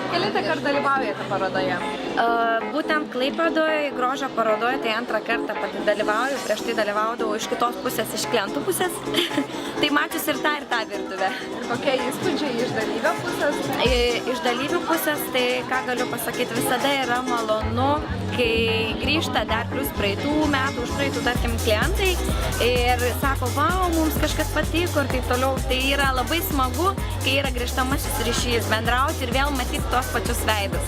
Kelintą kartą dalyvaujate parodoje? Būtent Klaipėdoje, grožio parodoje, tai antrą kartą pati dalyvauju, prieš tai dalyvaudavau iš kitos pusės, iš klientų pusės. Tai mačius ir tą virtuvę. Kokie įspūdžiai iš dalyvio pusės? Iš dalyvių pusės, tai ką galiu pasakyti, visada yra malonu, kai grįžta dar plus praeitų metų, už praeitų, tarkim, klientai ir sako, vau, mums kažkas patiko ir taip toliau. Tai yra labai smagu, kai yra grįžtamasis ryšys, bendrauti ir vėl matyti tos pačius veidus.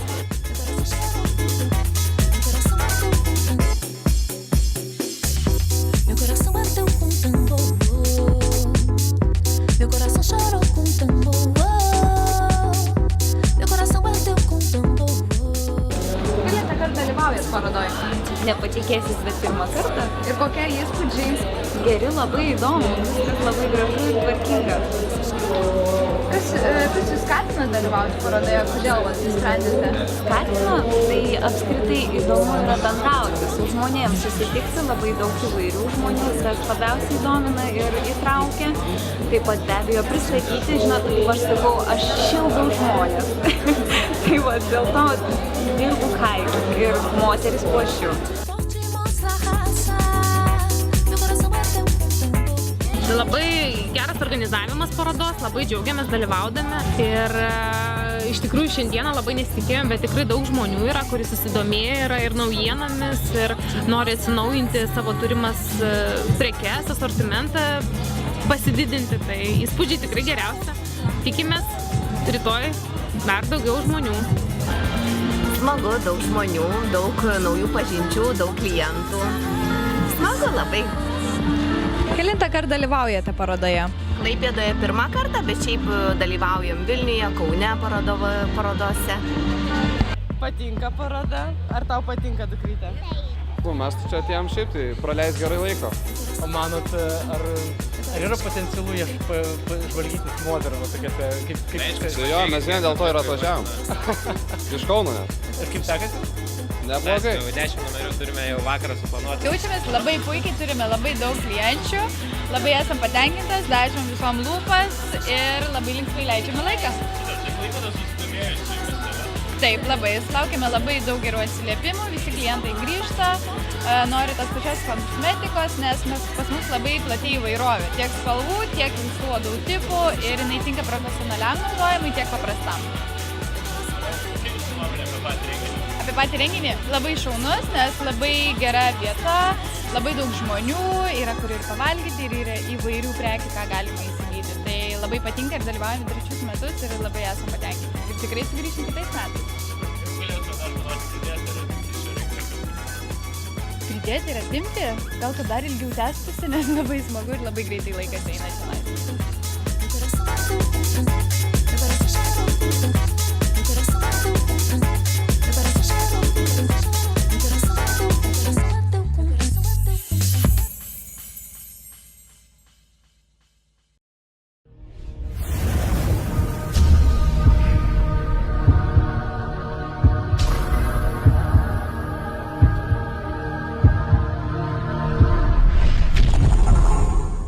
Kelintą kartą dalyvaujat parodoje? Nepatikėsis, bet pirmą kartą. Ir kokie įspūdžiai? Geri, labai įdomu, viskas labai gražu ir tvarkinga. Kas jūs skatina dalyvauti parodoje? Kodėl nusprendėte? Skatina, tai apskritai įdomu yra bendrauti su žmonėms, susitikti labai daug įvairių žmonių, kas labiausiai domina ir įtraukia. Taip pat be abejo pristatyti, žinot, kaip aš sakau, aš šildau žmonės. Tai va, dėl to dirbu kailiu ir moteris puošiu. Labai geras organizavimas parodos, labai džiaugiamės dalyvaudami ir iš tikrųjų šiandieną labai nesitikėjom, bet tikrai daug žmonių yra, kuris susidomėję yra ir naujienomis ir nori atsinaujinti savo turimas prekes, asortimentą, pasididinti, tai įspūdžiai tikrai geriausia. Tikimės rytoj dar daugiau žmonių. Smagu, daug žmonių, daug naujų pažinčių, daug klientų. Smagu labai. Kelintą kartą dalyvaujate parodoje? Klaipėdoje pirmą kartą, bet šiaip dalyvaujam Vilniuje, Kaune parodose. Patinka paroda. Ar tau patinka, dukrytė? Mes čia atėjom šiaip, tai praleis gerai laiko. O manot, ar yra potencialų žvalgytis moterų tokiose, kaip Jo, mes vien dėl to ir atvažiavom. Iš Kauno net. Ir kaip sekasi? Neblogai. 10 numerių turime jau vakarą suplanuoti. Jaučiamės labai puikiai, turime labai daug klienčių, labai esam patenkintas, dažom visom lūpas ir labai linksmai leidžiame laiką. Taip, labai. Laukiame labai daug gerų atsiliepimų, visi klientai grįžta, nori tos pačios kosmetikos, nes pas mus labai plati įvairovė. Tiek spalvų, tiek visų odų tipų ir jinai tinka profesionaliam naudojimui, tiek paprastam. Apie patį renginį labai šaunus, nes labai gera vieta, labai daug žmonių, yra kur ir pavalgyti, ir yra įvairių prekių, ką galima įsigyti. Tai labai patinka ir dalyvaujame trečius metus ir labai esame patenkinti. Ir tikrai sugrįšim kitais metais. Pridėti ir atimti, gal kad dar ilgiau tęstųsi, nes labai smagu ir labai greitai laikas eina čionais.